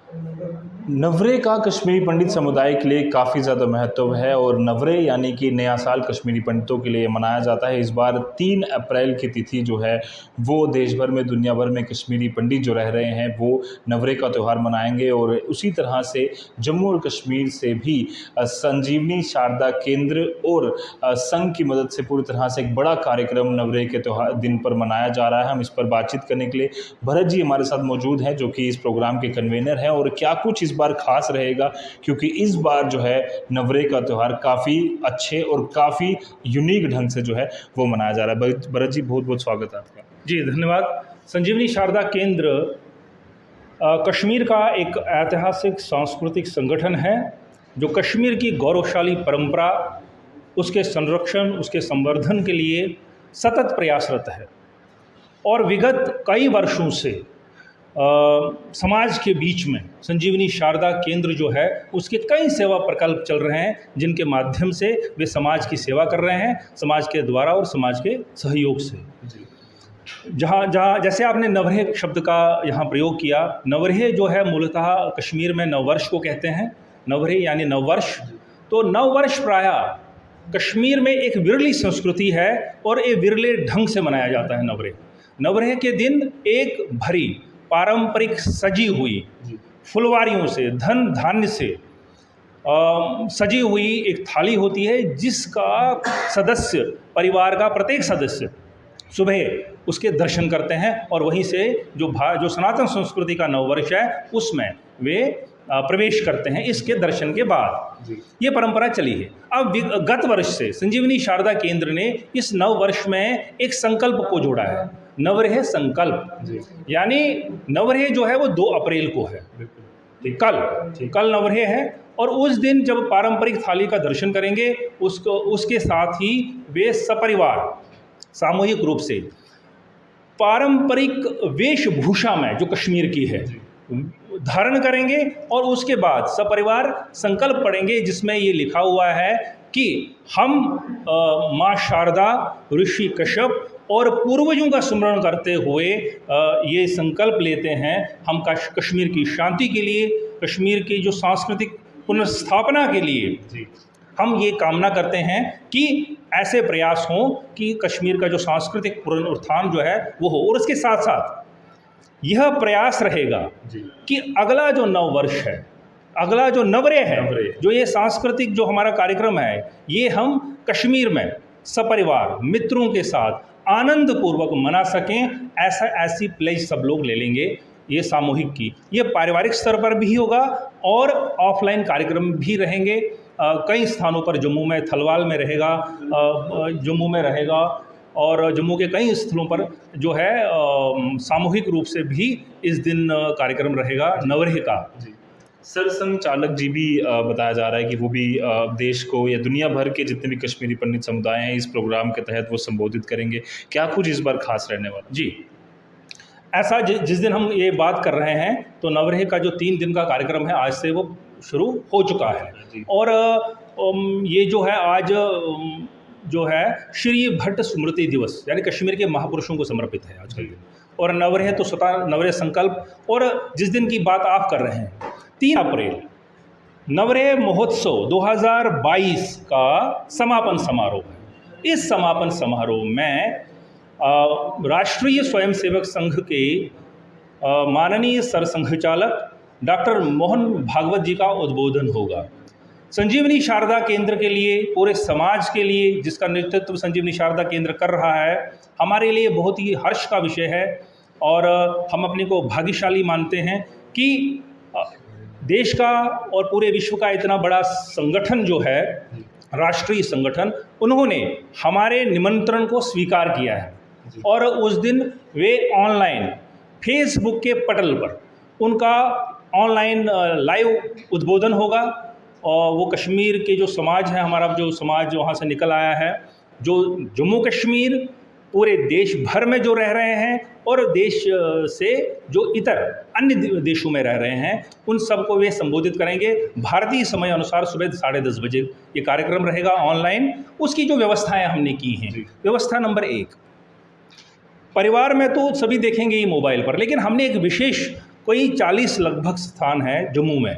नवरे का कश्मीरी पंडित समुदाय के लिए काफ़ी ज़्यादा महत्व है और नवरे यानी कि नया साल कश्मीरी पंडितों के लिए मनाया जाता है। इस बार 3 अप्रैल की तिथि जो है वो देश भर में, दुनिया भर में कश्मीरी पंडित जो रह रहे हैं वो नवरे का त्यौहार मनाएंगे। और उसी तरह से जम्मू और कश्मीर से भी संजीवनी शारदा केंद्र और संघ की मदद से पूरी तरह से एक बड़ा कार्यक्रम नवरे के त्यौहार दिन पर मनाया जा रहा है। हम इस पर बातचीत करने के लिए भरत जी हमारे साथ मौजूद हैं, जो कि इस प्रोग्राम के कन्वीनर हैं। और क्या कुछ इस बार खास रहेगा, क्योंकि इस बार जो है नवरे का त्यौहार काफ़ी अच्छे और काफ़ी यूनिक ढंग से जो है वो मनाया जा रहा है। भरत जी, बहुत बहुत स्वागत है आपका। जी धन्यवाद। संजीवनी शारदा केंद्र कश्मीर का एक ऐतिहासिक सांस्कृतिक संगठन है जो कश्मीर की गौरवशाली परंपरा, उसके संरक्षण, उसके संवर्धन के लिए सतत प्रयासरत है और विगत कई वर्षों से समाज के बीच में संजीवनी शारदा केंद्र जो है उसके कई सेवा प्रकल्प चल रहे हैं, जिनके माध्यम से वे समाज की सेवा कर रहे हैं, समाज के द्वारा और समाज के सहयोग से। जहाँ जहाँ जैसे आपने नवरेह शब्द का यहाँ प्रयोग किया, नवरेह जो है मूलतः कश्मीर में नववर्ष को कहते हैं। नवरेह यानी नववर्ष। तो नववर्ष प्रायः कश्मीर में एक विरली संस्कृति है और ये विरले ढंग से मनाया जाता है नवरेह। नवरेह के दिन एक भरी पारंपरिक सजी हुई फुलवारियों से, धन धान्य से सजी हुई एक थाली होती है, जिसका सदस्य, परिवार का प्रत्येक सदस्य सुबह उसके दर्शन करते हैं और वहीं से जो सनातन संस्कृति का नववर्ष है उसमें वे प्रवेश करते हैं इसके दर्शन के बाद। ये परंपरा चली है। अब गत वर्ष से संजीवनी शारदा केंद्र ने इस नव वर्ष में एक संकल्प को जोड़ा है, नवरेह संकल्प। यानी नवरेह जो है वो 2 अप्रैल को है, कल नवरेह है। और उस दिन जब पारंपरिक थाली का दर्शन करेंगे उसके साथ ही वे सपरिवार सामूहिक रूप से पारंपरिक वेशभूषा में जो कश्मीर की है धारण करेंगे और उसके बाद सपरिवार संकल्प पढ़ेंगे, जिसमें ये लिखा हुआ है कि हम माँ शारदा, ऋषि कश्यप और पूर्वजों का स्मरण करते हुए ये संकल्प लेते हैं, हम कश्मीर की शांति के लिए, कश्मीर की जो सांस्कृतिक पुनर्स्थापना के लिए हम ये कामना करते हैं कि ऐसे प्रयास हों कि कश्मीर का जो सांस्कृतिक पुनरुत्थान जो है वो हो। और उसके साथ साथ यह प्रयास रहेगा कि अगला जो नव वर्ष है, अगला जो नवरेह है, जो ये सांस्कृतिक जो हमारा कार्यक्रम है, ये हम कश्मीर में सपरिवार मित्रों के साथ आनंद पूर्वक मना सकें। ऐसी प्लेज सब लोग ले लेंगे ये सामूहिक की। ये पारिवारिक स्तर पर भी होगा और ऑफलाइन कार्यक्रम भी रहेंगे। कई स्थानों पर जम्मू में थलवाल में रहेगा, जम्मू में रहेगा और जम्मू के कई स्थलों पर जो है सामूहिक रूप से भी इस दिन कार्यक्रम रहेगा नवरेह का। सरसंघ चालक जी भी बताया जा रहा है कि वो भी देश को या दुनिया भर के जितने भी कश्मीरी पंडित समुदाय हैं इस प्रोग्राम के तहत वो संबोधित करेंगे। क्या कुछ इस बार खास रहने वाला? जी, ऐसा जिस दिन हम ये बात कर रहे हैं तो नवरेह का जो 3 दिन का कार्यक्रम है आज से वो शुरू हो चुका है। और ये जो है आज जो है श्री भट्ट स्मृति दिवस यानी कश्मीर के महापुरुषों को समर्पित है आज का दिन। और नवरेह तो स्वतः नवरेह संकल्प। और जिस दिन की बात आप कर रहे हैं 3 अप्रैल नवरेह महोत्सव 2022 का समापन समारोह है। इस समापन समारोह में राष्ट्रीय स्वयंसेवक संघ के माननीय सरसंघचालक डॉक्टर मोहन भागवत जी का उद्बोधन होगा। संजीवनी शारदा केंद्र के लिए, पूरे समाज के लिए, जिसका नेतृत्व संजीवनी शारदा केंद्र कर रहा है, हमारे लिए बहुत ही हर्ष का विषय है और हम अपने को भाग्यशाली मानते हैं कि देश का और पूरे विश्व का इतना बड़ा संगठन जो है, राष्ट्रीय संगठन, उन्होंने हमारे निमंत्रण को स्वीकार किया है। और उस दिन वे ऑनलाइन फेसबुक के पटल पर उनका ऑनलाइन लाइव उद्बोधन होगा। और वो कश्मीर के जो समाज है, हमारा जो समाज वहाँ से निकल आया है, जो जम्मू कश्मीर पूरे देश भर में जो रह रहे हैं और देश से जो इतर अन्य देशों में रह रहे हैं, उन सबको वे संबोधित करेंगे। भारतीय समय अनुसार सुबह 10:30 बजे ये कार्यक्रम रहेगा ऑनलाइन। उसकी जो व्यवस्थाएं हमने की हैं, व्यवस्था नंबर 1, परिवार में तो सभी देखेंगे ही मोबाइल पर, लेकिन हमने एक विशेष कोई 40 लगभग स्थान है जम्मू में,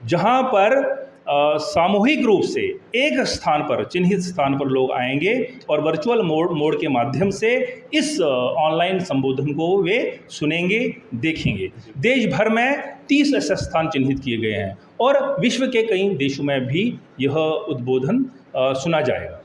जहाँ पर सामूहिक रूप से एक स्थान पर, चिन्हित स्थान पर लोग आएंगे और वर्चुअल मोड के माध्यम से इस ऑनलाइन संबोधन को वे सुनेंगे, देखेंगे। देश भर में 30 ऐसे स्थान चिन्हित किए गए हैं और विश्व के कई देशों में भी यह उद्बोधन सुना जाएगा।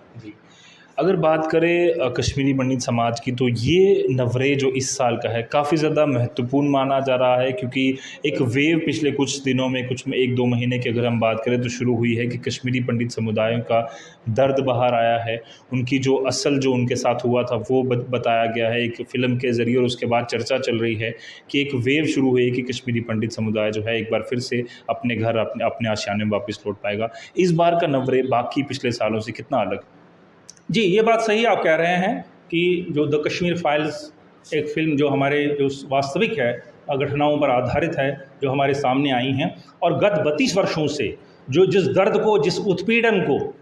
अगर बात करें कश्मीरी पंडित समाज की, तो ये नवरे जो इस साल का है काफ़ी ज़्यादा महत्वपूर्ण माना जा रहा है, क्योंकि एक वेव पिछले कुछ दिनों में, कुछ 1-2 महीने की अगर हम बात करें तो शुरू हुई है कि कश्मीरी पंडित समुदायों का दर्द बाहर आया है। उनकी जो असल जो उनके साथ हुआ था वो बताया गया है एक फ़िल्म के ज़रिए, और उसके बाद चर्चा चल रही है कि एक वेव शुरू हुई है कि कश्मीरी पंडित समुदाय जो है एक बार फिर से अपने घर, अपने आशियाने में वापस लौट पाएगा। इस बार का नवरे बाकी पिछले सालों से कितना अलग? जी, ये बात सही आप कह रहे हैं कि जो द कश्मीर फाइल्स एक फ़िल्म जो हमारे जो वास्तविक है, घटनाओं पर आधारित है, जो हमारे सामने आई हैं, और गत 32 वर्षों से जो जिस दर्द को, जिस उत्पीड़न को,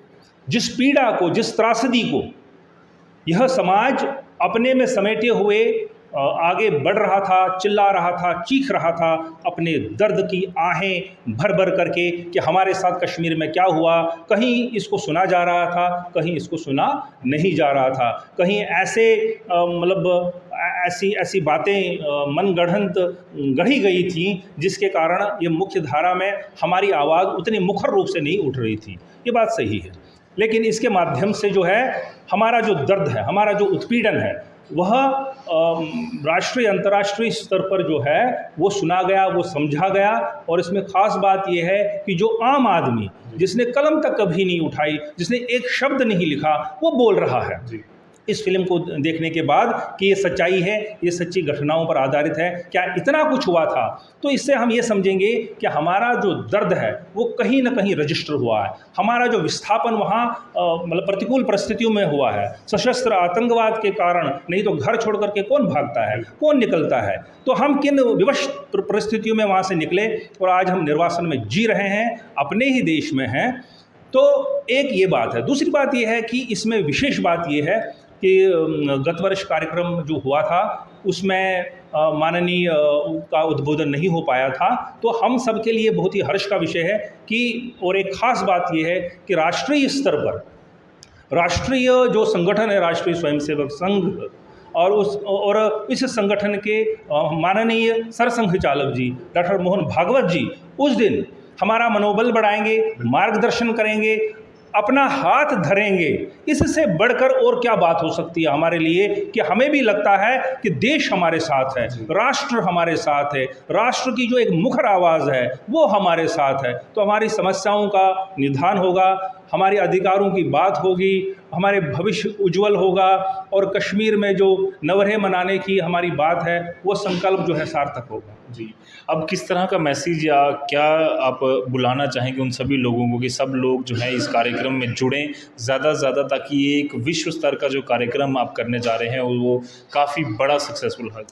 जिस पीड़ा को, जिस त्रासदी को यह समाज अपने में समेटे हुए आगे बढ़ रहा था, चिल्ला रहा था, चीख रहा था, अपने दर्द की आहें भर भर करके कि हमारे साथ कश्मीर में क्या हुआ। कहीं इसको सुना जा रहा था, कहीं इसको सुना नहीं जा रहा था, कहीं ऐसे ऐसी बातें मनगढ़ंत गढ़ी गई थी जिसके कारण ये मुख्य धारा में हमारी आवाज़ उतनी मुखर रूप से नहीं उठ रही थी। ये बात सही है, लेकिन इसके माध्यम से जो है हमारा जो दर्द है, हमारा जो उत्पीड़न है, वह राष्ट्रीय अंतर्राष्ट्रीय स्तर पर जो है वो सुना गया, वो समझा गया। और इसमें ख़ास बात यह है कि जो आम आदमी, जिसने कलम तक कभी नहीं उठाई, जिसने एक शब्द नहीं लिखा, वो बोल रहा है इस फिल्म को देखने के बाद कि ये सच्चाई है, ये सच्ची घटनाओं पर आधारित है, क्या इतना कुछ हुआ था। तो इससे हम ये समझेंगे कि हमारा जो दर्द है वो कहीं ना कहीं रजिस्टर हुआ है। हमारा जो विस्थापन वहाँ प्रतिकूल परिस्थितियों में हुआ है, सशस्त्र आतंकवाद के कारण, नहीं तो घर छोड़ करके कौन भागता है, कौन निकलता है। तो हम किन विवश परिस्थितियों में वहाँ से निकले और आज हम निर्वासन में जी रहे हैं, अपने ही देश में हैं। तो एक ये बात है। दूसरी बात ये है कि इसमें विशेष बात ये है कि गत वर्ष कार्यक्रम जो हुआ था उसमें माननीय का उद्बोधन नहीं हो पाया था। तो हम सब के लिए बहुत ही हर्ष का विषय है कि, और एक ख़ास बात यह है कि राष्ट्रीय स्तर पर राष्ट्रीय जो संगठन है, राष्ट्रीय स्वयंसेवक संघ, और इस संगठन के माननीय सरसंघ चालक जी डॉक्टर मोहन भागवत जी उस दिन हमारा मनोबल बढ़ाएंगे, मार्गदर्शन करेंगे, अपना हाथ धरेंगे। इससे बढ़कर और क्या बात हो सकती है हमारे लिए कि हमें भी लगता है कि देश हमारे साथ है, राष्ट्र हमारे साथ है, राष्ट्र की जो एक मुखर आवाज़ है वो हमारे साथ है। तो हमारी समस्याओं का निदान होगा, हमारे अधिकारों की बात होगी, हमारे भविष्य उज्जवल होगा, और कश्मीर में जो नवरे मनाने की हमारी बात है वो संकल्प जो है सार्थक होगा। जी, अब किस तरह का मैसेज या क्या आप बुलाना चाहेंगे उन सभी लोगों को कि सब लोग जो है इस कार्यक्रम में जुड़ें ज़्यादा से ज़्यादा, ताकि ये एक विश्व स्तर का जो कार्यक्रम आप करने जा रहे हैं वो काफ़ी बड़ा सक्सेसफुल है?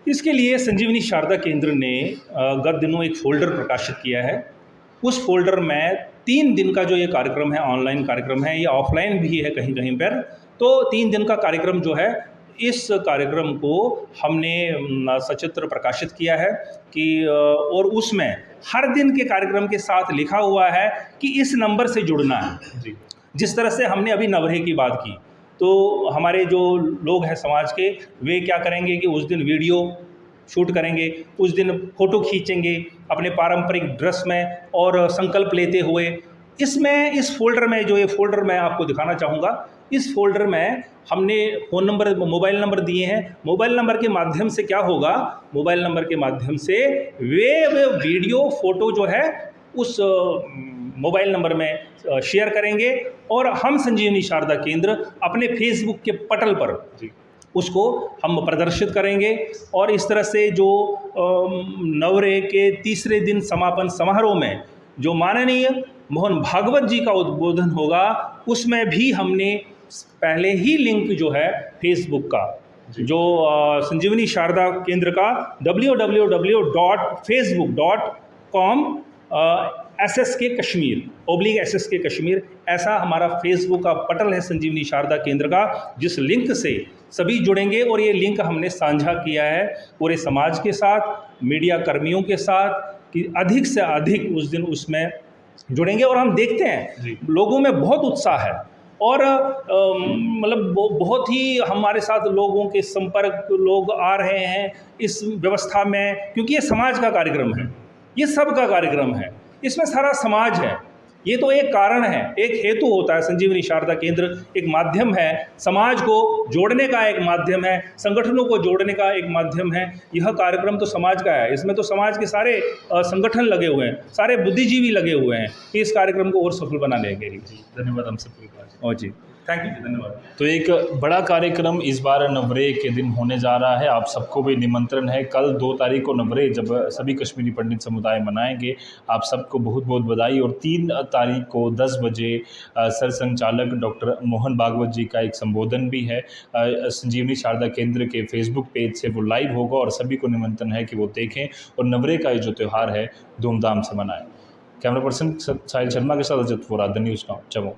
इसके लिए संजीवनी शारदा केंद्र ने गत दिनों एक फ़ोल्डर प्रकाशित किया है। उस फोल्डर में 3 दिन का जो ये कार्यक्रम है, ऑनलाइन कार्यक्रम है, ये ऑफलाइन भी है कहीं कहीं पर। तो 3 दिन का कार्यक्रम जो है, इस कार्यक्रम को हमने सचित्र प्रकाशित किया है कि, और उसमें हर दिन के कार्यक्रम के साथ लिखा हुआ है कि इस नंबर से जुड़ना है। जी, जिस तरह से हमने अभी नवरे की बात की, तो हमारे जो लोग हैं समाज के, वे क्या करेंगे कि उस दिन वीडियो शूट करेंगे, उस दिन फ़ोटो खींचेंगे अपने पारंपरिक ड्रेस में और संकल्प लेते हुए। इसमें इस फोल्डर में, जो ये फोल्डर मैं आपको दिखाना चाहूँगा, इस फोल्डर में हमने फ़ोन नंबर, मोबाइल नंबर दिए हैं। मोबाइल नंबर के माध्यम से क्या होगा, मोबाइल नंबर के माध्यम से वे वीडियो फ़ोटो जो है उस मोबाइल नंबर में शेयर करेंगे, और हम संजीवनी शारदा केंद्र अपने फेसबुक के पटल पर उसको हम प्रदर्शित करेंगे। और इस तरह से जो नवरे के तीसरे दिन समापन समारोह में जो माननीय मोहन भागवत जी का उद्बोधन होगा, उसमें भी हमने पहले ही लिंक जो है फेसबुक का, जो संजीवनी शारदा केंद्र का www.facebook.com SSK Kashmir /SSK Kashmir, ऐसा हमारा फेसबुक का पटल है संजीवनी शारदा केंद्र का, जिस लिंक से सभी जुड़ेंगे। और ये लिंक हमने साझा किया है पूरे समाज के साथ, मीडिया कर्मियों के साथ, कि अधिक से अधिक उस दिन उसमें जुड़ेंगे। और हम देखते हैं लोगों में बहुत उत्साह है और मतलब बहुत ही हमारे साथ लोगों के संपर्क लोग आ रहे हैं इस व्यवस्था में, क्योंकि ये समाज का कार्यक्रम है, ये सबका कार्यक्रम है, इसमें सारा समाज है। ये तो एक कारण है, एक हेतु होता है। संजीवनी शारदा केंद्र एक माध्यम है, समाज को जोड़ने का एक माध्यम है, संगठनों को जोड़ने का एक माध्यम है। यह कार्यक्रम तो समाज का है, इसमें तो समाज के सारे संगठन लगे हुए हैं, सारे बुद्धिजीवी लगे हुए हैं कि इस कार्यक्रम को और सफल बनाने के लिए। धन्यवाद हम सबको। और जी थैंक यू, धन्यवाद। तो एक बड़ा कार्यक्रम इस बार नवरे के दिन होने जा रहा है, आप सबको भी निमंत्रण है। कल 2 तारीख को नवरे जब सभी कश्मीरी पंडित समुदाय मनाएंगे, आप सबको बहुत बहुत बधाई। और 3 तारीख को 10 बजे सर संचालक डॉक्टर मोहन भागवत जी का एक संबोधन भी है संजीवनी शारदा केंद्र के फेसबुक पेज से, वो लाइव होगा और सभी को निमंत्रण है कि वो देखें और नवरे का जो त्यौहार है धूमधाम से मनाएं। कैमरा पर्सन साहिल शर्मा के साथ Ajat Vora, the News Now, Jammu.